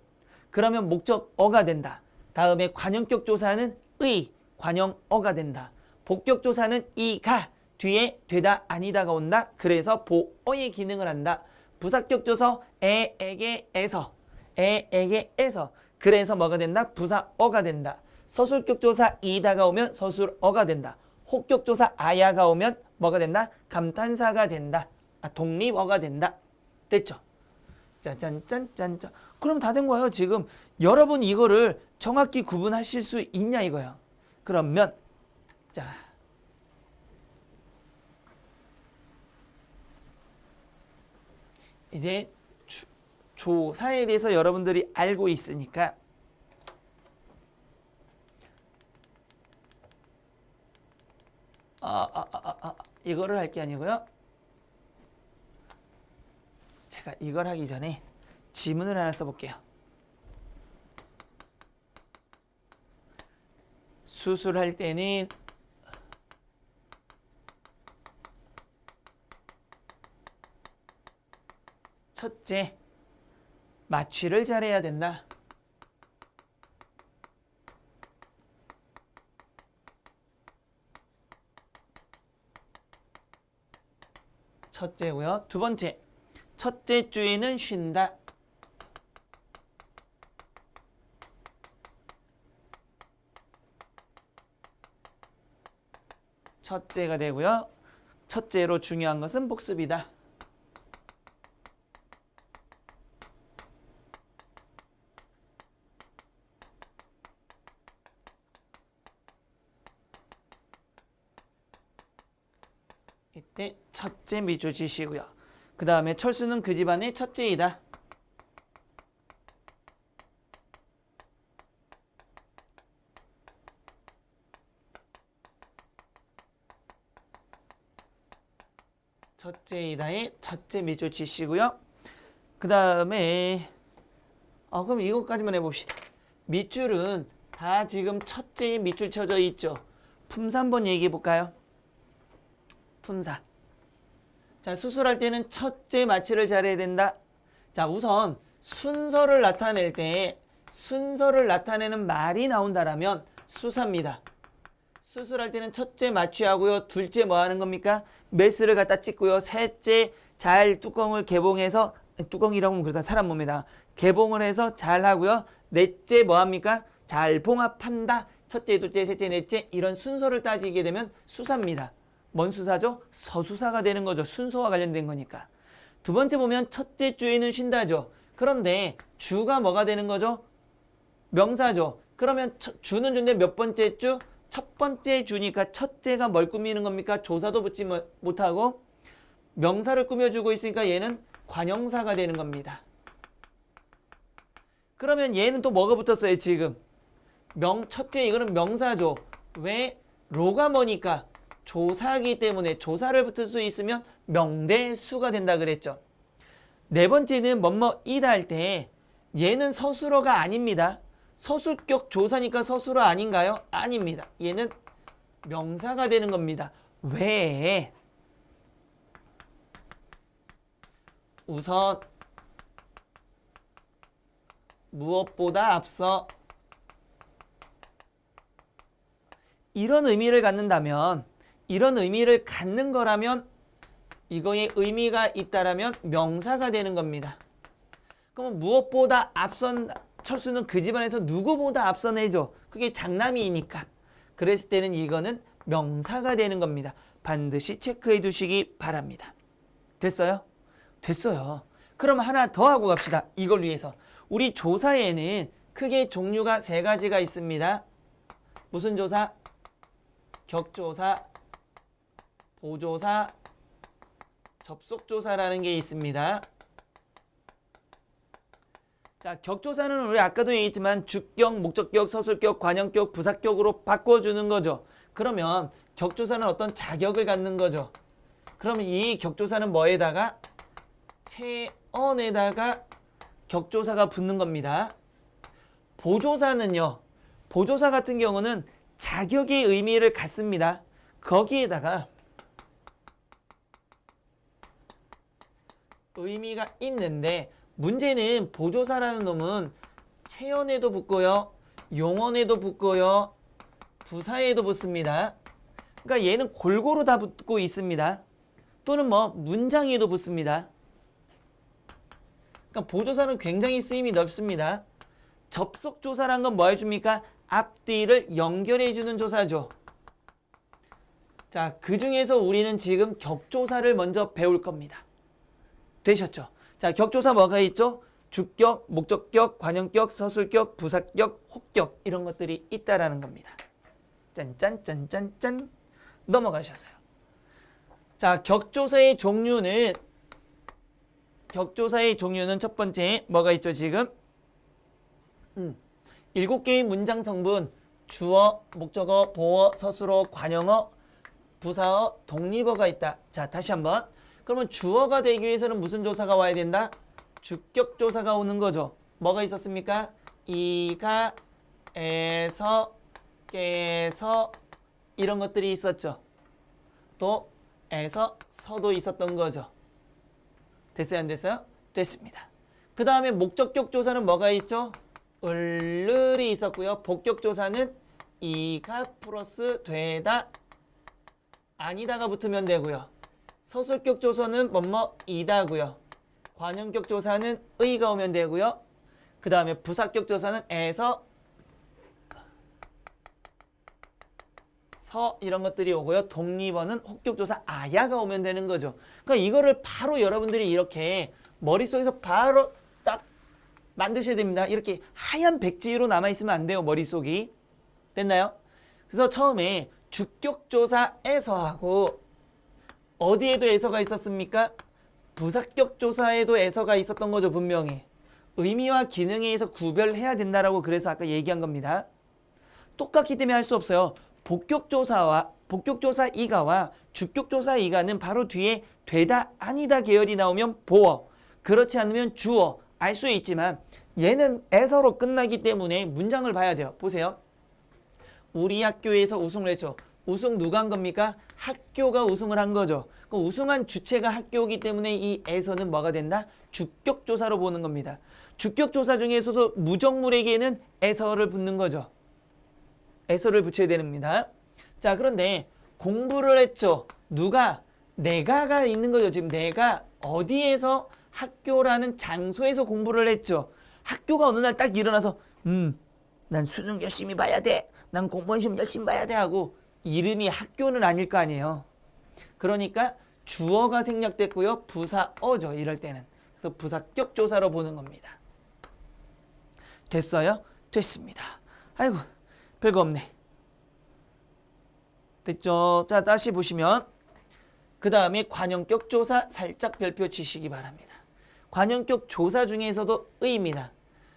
그러면 목적어가 된다. 다음에 관형격 조사는 의, 관형어가 된다. 복격 조사는 이가 뒤에 되다 아니다가 온다. 그래서 보어의 기능을 한다. 부사격 조사 에에게 에서 에에게 에서 그래서 뭐가 된다? 부사어가 된다. 서술격 조사 이다가 오면 서술어가 된다. 혹격조사 아야가 오면 뭐가 된다? 감탄사가 된다. 독립어가 된다. 됐죠? 짠짠짠짠짠. 그럼 다 된 거예요. 지금 여러분 이거를 정확히 구분하실 수 있냐 이거예요. 그러면 자 이제 조사에 대해서 여러분들이 알고 있으니까 이거를 할 게 아니고요. 제가 이걸 하기 전에 지문을 하나 써볼게요. 수술할 때는 첫째, 마취를 잘해야 된다. 첫째고요. 두 번째, 첫째 주에는 쉰다. 첫째가 되고요. 첫째로 중요한 것은 복습이다. 이때 첫째 밑줄 치시고요. 그 다음에 철수는 그 집안의 첫째이다. 첫째이다의 첫째 밑줄 치시고요. 그 다음에 그럼 이것까지만 해봅시다. 밑줄은 다 지금 첫째에 밑줄 쳐져 있죠. 품사 한번 얘기해 볼까요? 품사. 자, 수술할 때는 첫째 마취를 잘해야 된다. 자, 우선 순서를 나타낼 때 순서를 나타내는 말이 나온다라면 수사입니다. 수술할 때는 첫째 마취하고요. 둘째 뭐 하는 겁니까? 메스를 갖다 찍고요. 셋째 잘 뚜껑을 개봉해서 뚜껑이라고 하면 그러다 사람 몸에다 개봉을 해서 잘 하고요. 넷째 뭐 합니까? 잘 봉합한다. 첫째, 둘째, 셋째, 넷째 이런 순서를 따지게 되면 수사입니다. 뭔 수사죠? 서수사가 되는 거죠. 순서와 관련된 거니까. 두 번째 보면 첫째 주에는 쉰다죠. 그런데 주가 뭐가 되는 거죠? 명사죠. 그러면 주는 주인데 몇 번째 주? 첫 번째 주니까 첫째가 뭘 꾸미는 겁니까? 조사도 붙지 못하고 명사를 꾸며주고 있으니까 얘는 관형사가 되는 겁니다. 그러면 얘는 또 뭐가 붙었어요 지금? 첫째 이거는 명사죠. 왜? 로가 뭐니까? 조사기 때문에 조사를 붙을 수 있으면 명대수가 된다 그랬죠. 네 번째는 뭐뭐이다 할 때 얘는 서술어가 아닙니다. 서술격 조사니까 서술어 아닌가요? 아닙니다. 얘는 명사가 되는 겁니다. 왜? 우선 무엇보다 앞서 이런 의미를 갖는다면 이런 의미를 갖는 거라면 이거에 의미가 있다라면 명사가 되는 겁니다. 그럼 무엇보다 앞선 철수는 그 집안에서 누구보다 앞선해죠. 그게 장남이니까. 그랬을 때는 이거는 명사가 되는 겁니다. 반드시 체크해 두시기 바랍니다. 됐어요? 됐어요. 그럼 하나 더 하고 갑시다. 이걸 위해서. 우리 조사에는 크게 종류가 세 가지가 있습니다. 무슨 조사? 격조사, 보조사, 접속조사라는 게 있습니다. 자, 격조사는 우리 아까도 얘기했지만 주격, 목적격, 서술격, 관형격, 부사격으로 바꿔주는 거죠. 그러면 격조사는 어떤 자격을 갖는 거죠. 그러면 이 격조사는 뭐에다가? 체언에다가 격조사가 붙는 겁니다. 보조사는요. 보조사 같은 경우는 자격의 의미를 갖습니다. 거기에다가 의미가 있는데 문제는 보조사라는 놈은 체언에도 붙고요. 용언에도 붙고요. 부사에도 붙습니다. 그러니까 얘는 골고루 다 붙고 있습니다. 또는 뭐 문장에도 붙습니다. 그러니까 보조사는 굉장히 쓰임이 넓습니다. 접속조사란 건 뭐 해줍니까? 앞뒤를 연결해 주는 조사죠. 자, 그 중에서 우리는 지금 격조사를 먼저 배울 겁니다. 되셨죠? 자, 격조사 뭐가 있죠? 주격, 목적격, 관형격, 서술격, 부사격, 혹격 이런 것들이 있다라는 겁니다. 짠짠짠짠짠 넘어가셔서요. 자, 격조사의 종류는 첫 번째 뭐가 있죠 지금? 7개의 문장 성분 주어, 목적어, 보어, 서술어, 관형어, 부사어, 독립어가 있다. 자, 다시 한번. 그러면 주어가 되기 위해서는 무슨 조사가 와야 된다? 주격 조사가 오는 거죠. 뭐가 있었습니까? 이가, 에서, 깨서 이런 것들이 있었죠. 또 에서, 서도 있었던 거죠. 됐어요? 안 됐어요? 됐습니다. 그 다음에 목적격 조사는 뭐가 있죠? 을을이 있었고요. 복격 조사는 이가 플러스 되다, 아니다가 붙으면 되고요. 서술격 조사는 뭐뭐이다고요. 관형격 조사는 의가 오면 되고요. 그 다음에 부사격 조사는 에서, 서 이런 것들이 오고요. 독립어는 혹격 조사 아야가 오면 되는 거죠. 그러니까 이거를 바로 여러분들이 이렇게 머릿속에서 바로 딱 만드셔야 됩니다. 이렇게 하얀 백지로 남아있으면 안 돼요. 머릿속이. 됐나요? 그래서 처음에 주격조사에서 하고 어디에도 에서가 있었습니까? 부사격 조사에도 에서가 있었던 거죠. 분명히. 의미와 기능에 의해서 구별해야 된다라고 그래서 아까 얘기한 겁니다. 똑같기 때문에 할 수 없어요. 복격조사 이가와 주격조사 이가는 바로 뒤에 되다 아니다 계열이 나오면 보어, 그렇지 않으면 주어 알 수 있지만 얘는 에서로 끝나기 때문에 문장을 봐야 돼요. 보세요. 우리 학교에서 우승을 했죠. 우승 누가 한 겁니까? 학교가 우승을 한 거죠. 그 우승한 주체가 학교이기 때문에 이 에서는 뭐가 된다? 주격조사로 보는 겁니다. 주격조사 중에서도 무정물에게는 에서를 붙는 거죠. 에서를 붙여야 됩니다. 자, 그런데 공부를 했죠. 누가? 내가가 있는 거죠. 지금 내가 어디에서 학교라는 장소에서 공부를 했죠. 학교가 어느 날 딱 일어나서 난 수능 열심히 봐야 돼. 난 공무원 시험 열심히 봐야 돼 하고 이름이 학교는 아닐 거 아니에요. 그러니까 주어가 생략됐고요. 부사어죠. 이럴 때는. 그래서 부사격 조사로 보는 겁니다. 됐어요? 됐습니다. 아이고 별거 없네. 됐죠? 자, 다시 보시면 그 다음에 관형격 조사 살짝 별표 치시기 바랍니다. 관형격 조사 중에서도 의입니다.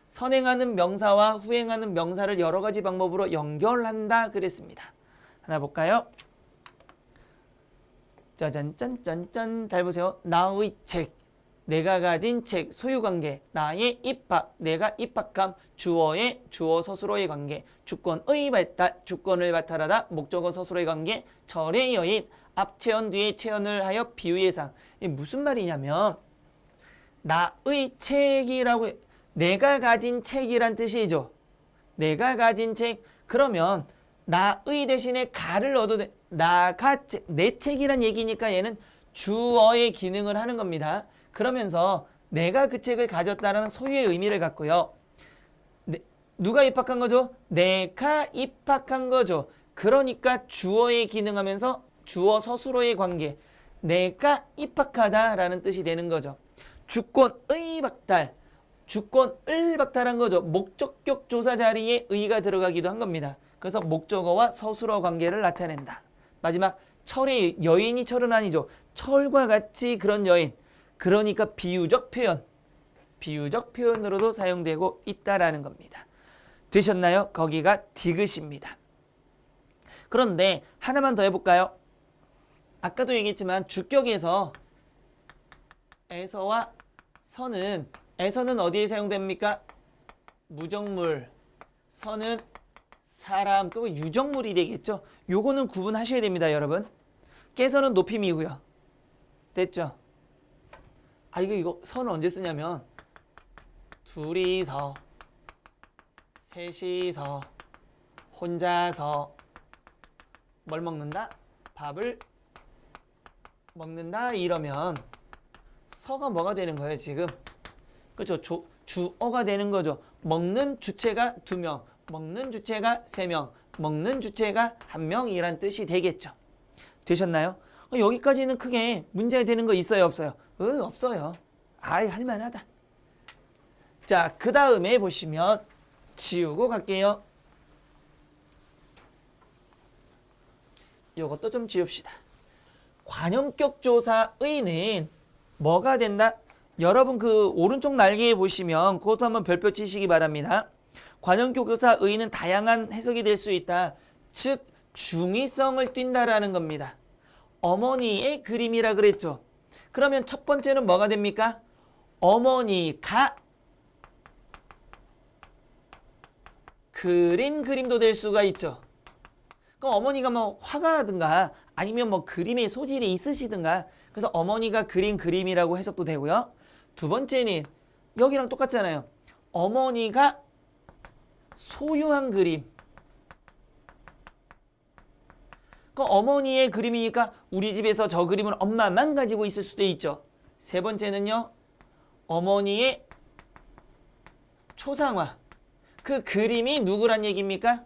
선행하는 명사와 후행하는 명사를 여러 가지 방법으로 연결한다 그랬습니다. 하나 볼까요? 짜잔짠짠짠. 잘 보세요. 나의 책, 내가 가진 책, 소유관계, 나의 입학, 내가 입학함, 주어의 주어 서술어의 관계, 주권의 발달, 주권을 바탈하다, 목적어 서술어의 관계, 절의 여인, 앞 체언 뒤에 체언을 하여 비유의 상. 이게 무슨 말이냐면 나의 책이라고, 내가 가진 책이란 뜻이죠. 내가 가진 책. 그러면 나의 대신에 가를 넣어도 돼. 나가 내 책이란 얘기니까 얘는 주어의 기능을 하는 겁니다. 그러면서 내가 그 책을 가졌다라는 소유의 의미를 갖고요. 누가 입학한 거죠? 내가 입학한 거죠. 그러니까 주어의 기능하면서 주어 서술어의 관계, 내가 입학하다라는 뜻이 되는 거죠. 주권의 박탈, 주권을 박탈한 거죠. 목적격 조사 자리에 의가 들어가기도 한 겁니다. 그래서 목적어와 서술어 관계를 나타낸다. 마지막 철의 여인이 철은 아니죠. 철과 같이 그런 여인. 그러니까 비유적 표현으로도 사용되고 있다라는 겁니다. 되셨나요? 거기가 디귿입니다. 그런데 하나만 더 해볼까요? 아까도 얘기했지만 주격에서 에서와 서는, 에서는 어디에 사용됩니까? 무정물, 서는 사람, 또 유정물이 되겠죠. 요거는 구분하셔야 됩니다, 여러분. 깨서는 높임이고요. 됐죠? 아, 이거 서는 언제 쓰냐면 둘이서, 셋이서, 혼자서 뭘 먹는다? 밥을 먹는다 이러면 서가 뭐가 되는 거예요, 지금? 그렇죠? 주어가 되는 거죠. 먹는 주체가 2명, 먹는 주체가 3명, 먹는 주체가 1명이란 뜻이 되겠죠. 되셨나요? 여기까지는 크게 문제 되는 거 있어요, 없어요? 없어요. 아이, 할만하다. 자, 그 다음에 보시면 지우고 갈게요. 요것도 좀 지웁시다. 관용격 조사의는 뭐가 된다? 여러분 그 오른쪽 날개에 보시면 그것도 한번 별표 치시기 바랍니다. 관용격 조사의는 다양한 해석이 될 수 있다. 즉 중의성을 띈다라는 겁니다. 어머니의 그림이라 그랬죠. 그러면 첫 번째는 뭐가 됩니까? 어머니가 그린 그림도 될 수가 있죠. 그럼 어머니가 뭐 화가든가 아니면 뭐 그림의 소질이 있으시든가 그래서 어머니가 그린 그림이라고 해석도 되고요. 두 번째는 여기랑 똑같잖아요. 어머니가 소유한 그림. 그럼 어머니의 그림이니까 우리 집에서 저 그림은 엄마만 가지고 있을 수도 있죠. 세 번째는요. 어머니의 초상화. 그 그림이 누구란 얘기입니까?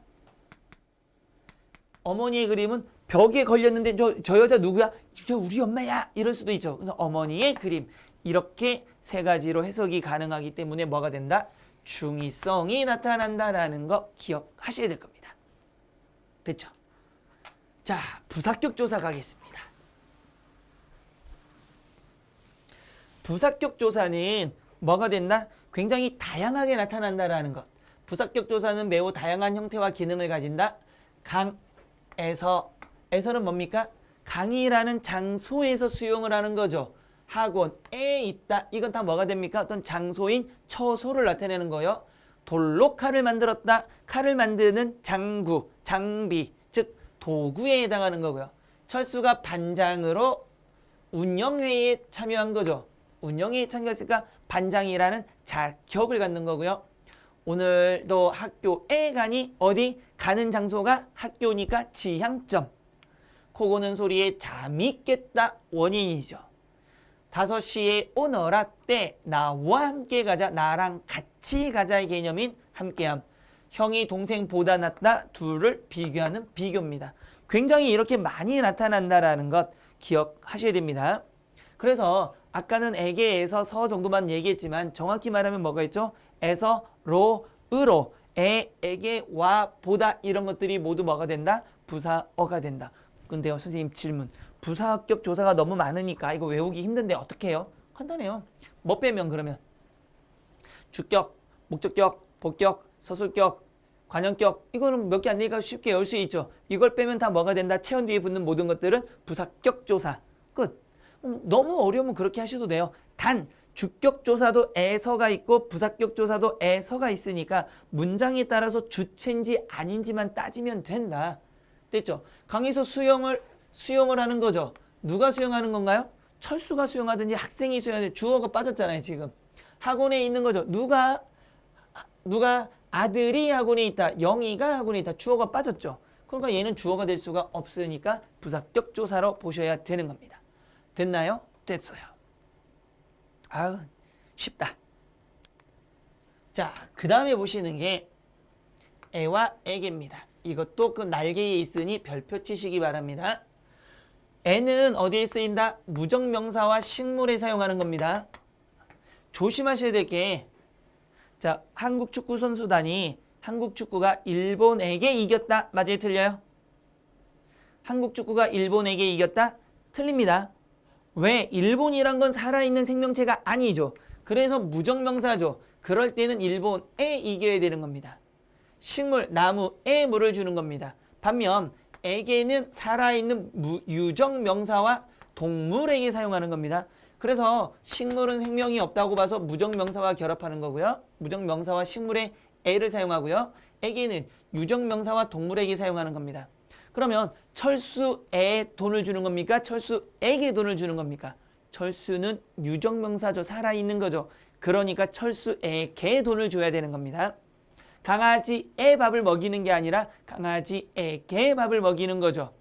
어머니의 그림은 벽에 걸렸는데 저 여자 누구야? 저 우리 엄마야. 이럴 수도 있죠. 그래서 어머니의 그림. 이렇게 세 가지로 해석이 가능하기 때문에 뭐가 된다? 중의성이 나타난다라는 거 기억하셔야 될 겁니다. 됐죠? 자, 부사격 조사 가겠습니다. 부사격 조사는 뭐가 된다? 굉장히 다양하게 나타난다라는 것. 부사격 조사는 매우 다양한 형태와 기능을 가진다. 강에서, 에서는 뭡니까? 강의라는 장소에서 수용을 하는 거죠. 학원에 있다. 이건 다 뭐가 됩니까? 어떤 장소인 처소를 나타내는 거예요. 돌로 칼을 만들었다. 칼을 만드는 장구, 장비, 즉 도구에 해당하는 거고요. 철수가 반장으로 운영회의에 참여한 거죠. 운영회의에 참여했으니까 반장이라는 자격을 갖는 거고요. 오늘도 학교에 가니 어디? 가는 장소가 학교니까 지향점. 코 고는 소리에 잠이 깼다. 원인이죠. 5시에 오너라 때 나와 함께 가자. 나랑 같이 가자의 개념인 함께함. 형이 동생보다 낫다. 둘을 비교하는 비교입니다. 굉장히 이렇게 많이 나타난다라는 것 기억하셔야 됩니다. 그래서 아까는 에게에서 서 정도만 얘기했지만 정확히 말하면 뭐가 있죠? 에서, 로, 으로, 에게, 와, 보다 이런 것들이 모두 뭐가 된다? 부사어가 된다. 근데요, 선생님 질문. 부사격 조사가 너무 많으니까 이거 외우기 힘든데 어떻게 해요? 간단해요. 뭐 빼면 그러면? 주격, 목적격, 복격, 서술격, 관형격 이거는 몇 개 안 되니까 쉽게 외울 수 있죠. 이걸 빼면 다 뭐가 된다? 체온 뒤에 붙는 모든 것들은 부사격 조사. 끝. 너무 어려우면 그렇게 하셔도 돼요. 단 주격 조사도 에서가 있고 부사격 조사도 에서가 있으니까 문장에 따라서 주체인지 아닌지만 따지면 된다. 됐죠? 강의서 수용을 하는 거죠. 누가 수용하는 건가요? 철수가 수용하든지 학생이 수용하든지 주어가 빠졌잖아요. 지금 학원에 있는 거죠. 누가 아들이 학원에 있다. 영희가 학원에 있다. 주어가 빠졌죠. 그러니까 얘는 주어가 될 수가 없으니까 부사격 조사로 보셔야 되는 겁니다. 됐나요? 됐어요. 아우 쉽다. 자, 그 다음에 보시는 게 애와 에게입니다. 이것도 그 날개에 있으니 별표 치시기 바랍니다. 애는 어디에 쓰인다? 무정명사와 식물에 사용하는 겁니다. 조심하셔야 될 게 자, 한국 축구 선수단이 한국 축구가 일본에게 이겼다. 맞아요? 틀려요? 한국 축구가 일본에게 이겼다? 틀립니다. 왜? 일본이란 건 살아있는 생명체가 아니죠. 그래서 무정명사죠. 그럴 때는 일본에 이겨야 되는 겁니다. 식물, 나무에 물을 주는 겁니다. 반면 에게는 살아있는 유정명사와 동물에게 사용하는 겁니다. 그래서 식물은 생명이 없다고 봐서 무정명사와 결합하는 거고요. 무정명사와 식물의 에를 사용하고요. 에게는 유정명사와 동물에게 사용하는 겁니다. 그러면 철수에 돈을 주는 겁니까? 철수에게 돈을 주는 겁니까? 철수는 유정명사죠. 살아있는 거죠. 그러니까 철수에게 돈을 줘야 되는 겁니다. 강아지의 밥을 먹이는 게 아니라 강아지에게 밥을 먹이는 거죠.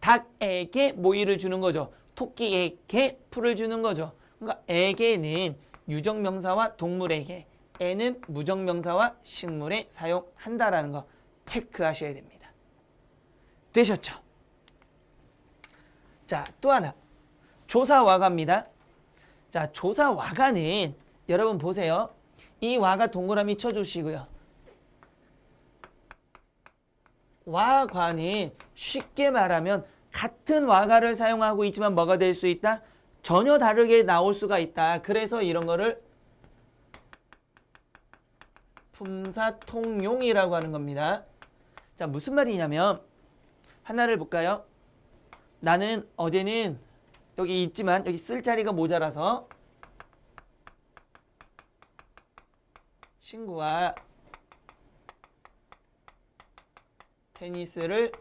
닭에게 모이를 주는 거죠. 토끼에게 풀을 주는 거죠. 그러니까 에게는 유정명사와 동물에게, 에는 무정명사와 식물에 사용한다라는 거 체크하셔야 됩니다. 되셨죠? 자, 또 하나. 조사와가입니다. 자, 조사와가는 여러분 보세요. 이 와가 동그라미 쳐주시고요. 와과는 쉽게 말하면 같은 와가를 사용하고 있지만 뭐가 될 수 있다? 전혀 다르게 나올 수가 있다. 그래서 이런 거를 품사통용이라고 하는 겁니다. 자, 무슨 말이냐면 하나를 볼까요? 나는 어제는 여기 있지만 여기 쓸 자리가 모자라서 친구와 테니스를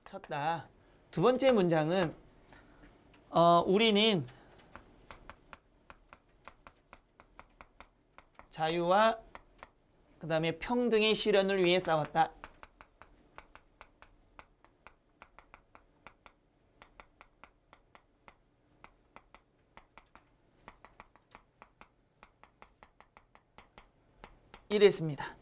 쳤다. 두 번째 문장은 우리는 자유와 그 다음에 평등의 실현을 위해 싸웠다. 이랬습니다.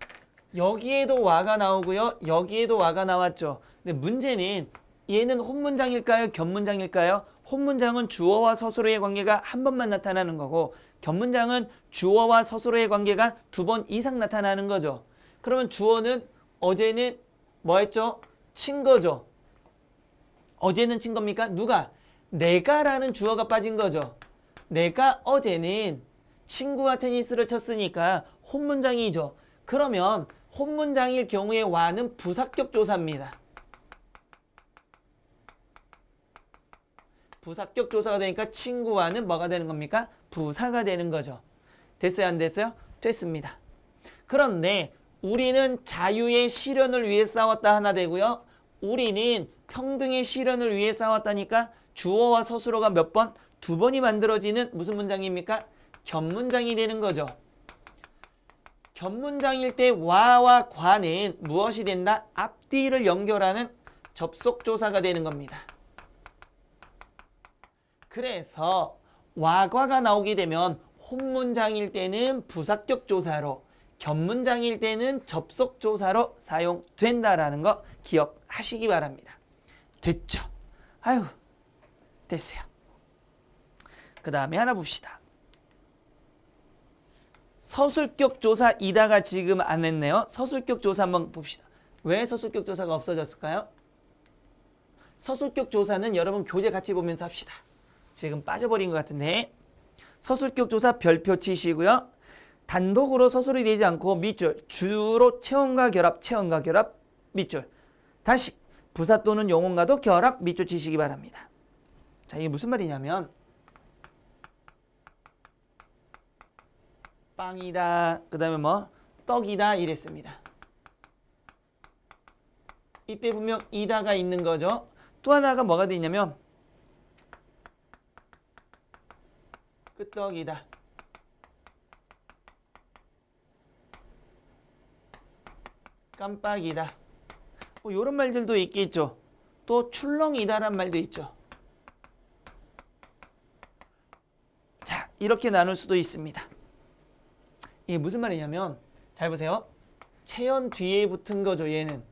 여기에도 와가 나오고요. 여기에도 와가 나왔죠. 근데 문제는 얘는 혼문장일까요? 겹문장일까요? 혼문장은 주어와 서술어의 관계가 한 번만 나타나는 거고 겹문장은 주어와 서술어의 관계가 두 번 이상 나타나는 거죠. 그러면 주어는 어제는 뭐 했죠? 친 거죠. 어제는 친 겁니까? 누가? 내가라는 주어가 빠진 거죠. 내가 어제는 친구와 테니스를 쳤으니까 혼문장이죠. 그러면 혼문장일 경우에 와는 부사격 조사입니다. 부사격 조사가 되니까 친구와는 뭐가 되는 겁니까? 부사가 되는 거죠. 됐어요? 안 됐어요? 됐습니다. 그런데 우리는 자유의 실현을 위해 싸웠다 하나 되고요. 우리는 평등의 실현을 위해 싸웠다니까 주어와 서술어가 몇 번? 두 번이 만들어지는 무슨 문장입니까? 겹문장이 되는 거죠. 겹문장일 때 와와 과는 무엇이 된다? 앞뒤를 연결하는 접속조사가 되는 겁니다. 그래서 와과가 나오게 되면 혼문장일 때는 부사격 조사로, 겹문장일 때는 접속 조사로 사용된다라는 거 기억하시기 바랍니다. 됐죠? 아유, 됐어요. 그 다음에 하나 봅시다. 서술격 조사 이다가 지금 안 했네요. 서술격 조사 한번 봅시다. 왜 서술격 조사가 없어졌을까요? 서술격 조사는 여러분 교재 같이 보면서 합시다. 지금 빠져버린 것 같은데. 서술격 조사 별표 치시고요. 단독으로 서술이 되지 않고 밑줄 주로 체온과 결합 밑줄. 다시 부사 또는 용언과도 결합 밑줄 치시기 바랍니다. 자, 이게 무슨 말이냐면 빵이다, 그 다음에 뭐 떡이다 이랬습니다. 이때 분명 이다가 있는 거죠. 또 하나가 뭐가 돼 있냐면 끄떡이다, 깜빡이다, 뭐 이런 말들도 있겠죠. 또 출렁이다란 말도 있죠. 자, 이렇게 나눌 수도 있습니다. 이게 무슨 말이냐면 잘 보세요. 체연 뒤에 붙은 거죠. 얘는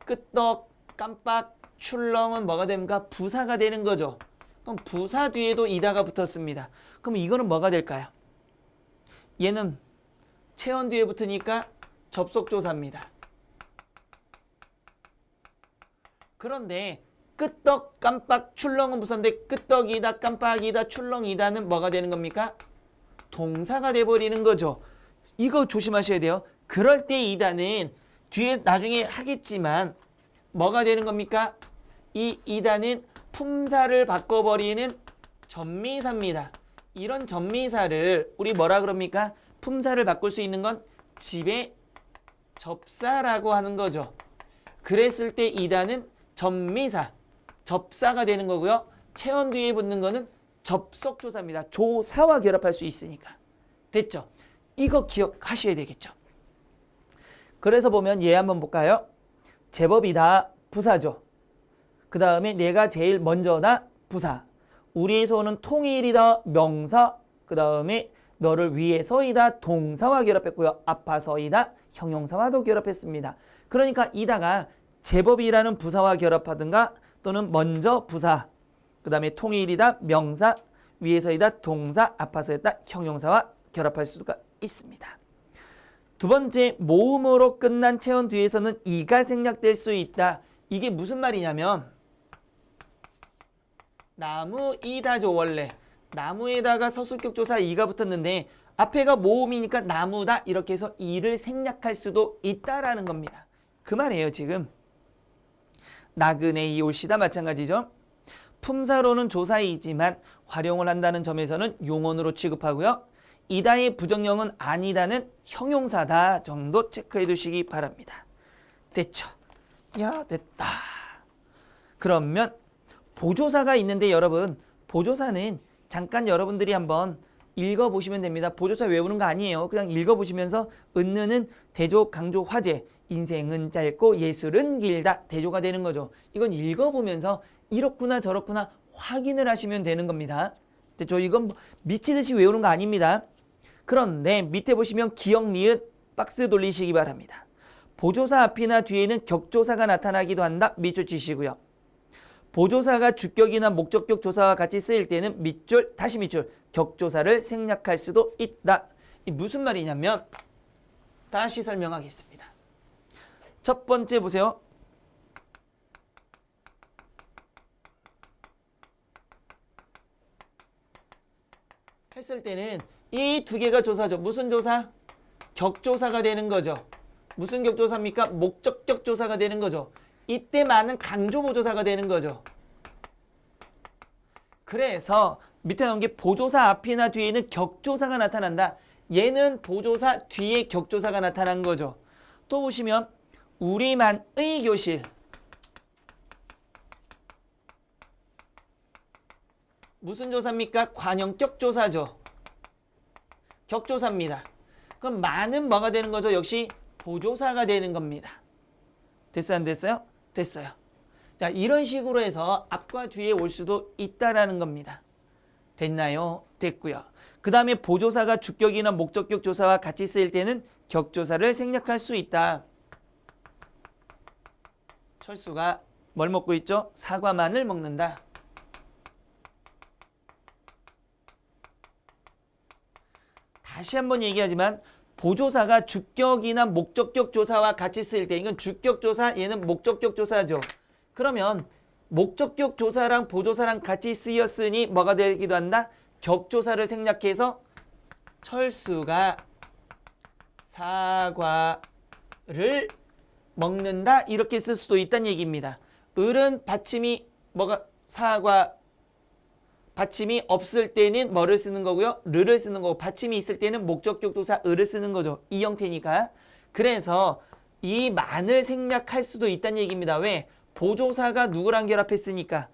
끄떡, 깜빡, 출렁은 뭐가 됩니까? 부사가 되는 거죠. 그럼 부사 뒤에도 이다가 붙었습니다. 그럼 이거는 뭐가 될까요? 얘는 체연 뒤에 붙으니까 접속조사입니다. 그런데 끄떡, 깜빡, 출렁은 부사인데 끄떡이다, 깜빡이다, 출렁이다는 뭐가 되는 겁니까? 동사가 돼버리는 거죠. 이거 조심하셔야 돼요. 그럴 때 이다는 뒤에 나중에 하겠지만 뭐가 되는 겁니까? 이 이다는 품사를 바꿔버리는 전미사입니다. 이런 전미사를 우리 뭐라 그럽니까? 품사를 바꿀 수 있는 건 집에 접사라고 하는 거죠. 그랬을 때 이다는 전미사, 접사가 되는 거고요. 체온 뒤에 붙는 거는 접속조사입니다. 조사와 결합할 수 있으니까. 됐죠? 이거 기억하셔야 되겠죠. 그래서 보면 얘 한번 볼까요? 제법이다, 부사죠. 그 다음에 내가 제일 먼저다, 부사. 우리에서 오는 통일이다, 명사. 그 다음에 너를 위해서이다, 동사와 결합했고요. 아파서이다, 형용사와도 결합했습니다. 그러니까 이다가 제법이라는 부사와 결합하든가 또는 먼저 부사, 그 다음에 통일이다 명사, 위에서이다 동사, 아파서였다 형용사와 결합할 수가 있습니다. 두 번째, 모음으로 끝난 체온 뒤에서는 이가 생략될 수 있다. 이게 무슨 말이냐면 나무이다죠. 원래 나무에다가 서술격조사 이가 붙었는데 앞에가 모음이니까 나무다 이렇게 해서 이를 생략할 수도 있다라는 겁니다. 그 말이에요. 지금 나그네 이올시다 마찬가지죠. 품사로는 조사이지만 활용을 한다는 점에서는 용언으로 취급하고요. 이다의 부정형은 아니다는 형용사다 정도 체크해 두시기 바랍니다. 됐죠? 야, 됐다. 그러면 보조사가 있는데 여러분, 보조사는 잠깐 여러분들이 한번 읽어보시면 됩니다. 보조사 외우는 거 아니에요. 그냥 읽어보시면서 은느는 대조, 강조, 화제, 인생은 짧고 예술은 길다. 대조가 되는 거죠. 이건 읽어보면서 이렇구나 저렇구나 확인을 하시면 되는 겁니다. 됐죠? 이건 미치듯이 외우는 거 아닙니다. 그런데 밑에 보시면 기역, 니은 박스 돌리시기 바랍니다. 보조사 앞이나 뒤에는 격조사가 나타나기도 한다. 밑줄 치시고요. 보조사가 주격이나 목적격 조사와 같이 쓰일 때는 밑줄, 다시 밑줄, 격조사를 생략할 수도 있다. 이 무슨 말이냐면 다시 설명하겠습니다. 첫 번째 보세요. 했을 때는 이 두 개가 조사죠. 무슨 조사? 격조사가 되는 거죠. 무슨 격조사입니까? 목적격 조사가 되는 거죠. 이때만은 강조보조사가 되는 거죠. 그래서 밑에 나온 게 보조사 앞이나 뒤에는 격조사가 나타난다. 얘는 보조사 뒤에 격조사가 나타난 거죠. 또 보시면 우리만의 교실. 무슨 조사입니까? 관형격 조사죠. 격조사입니다. 그럼 많은 뭐가 되는 거죠? 역시 보조사가 되는 겁니다. 됐어요? 안 됐어요? 됐어요. 자, 이런 식으로 해서 앞과 뒤에 올 수도 있다라는 겁니다. 됐나요? 됐고요. 그 다음에 보조사가 주격이나 목적격 조사와 같이 쓰일 때는 격조사를 생략할 수 있다. 철수가 뭘 먹고 있죠? 사과만을 먹는다. 다시 한번 얘기하지만 보조사가 주격이나 목적격 조사와 같이 쓰일 때 이건 주격 조사, 얘는 목적격 조사죠. 그러면 목적격 조사랑 보조사랑 같이 쓰였으니 뭐가 되기도 한다? 격조사를 생략해서 철수가 사과를 먹는다 이렇게 쓸 수도 있다는 얘기입니다. 을은 받침이 뭐가 사과 받침이 없을 때는 뭐를 쓰는 거고요? 르를 쓰는 거고 받침이 있을 때는 목적격 조사 을을 쓰는 거죠. 이 형태니까. 그래서 이 만을 생략할 수도 있다는 얘기입니다. 왜? 보조사가 누구랑 결합했으니까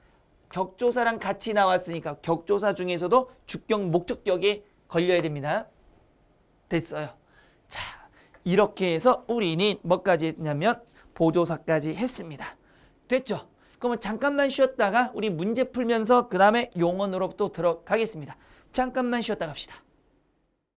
격조사랑 같이 나왔으니까 격조사 중에서도 주격 목적격에 걸려야 됩니다. 됐어요. 자, 이렇게 해서 우리는 뭐까지 했냐면 보조사까지 했습니다. 됐죠? 그러면 잠깐만 쉬었다가 우리 문제 풀면서 그 다음에 용언으로 또 들어가겠습니다. 잠깐만 쉬었다 갑시다.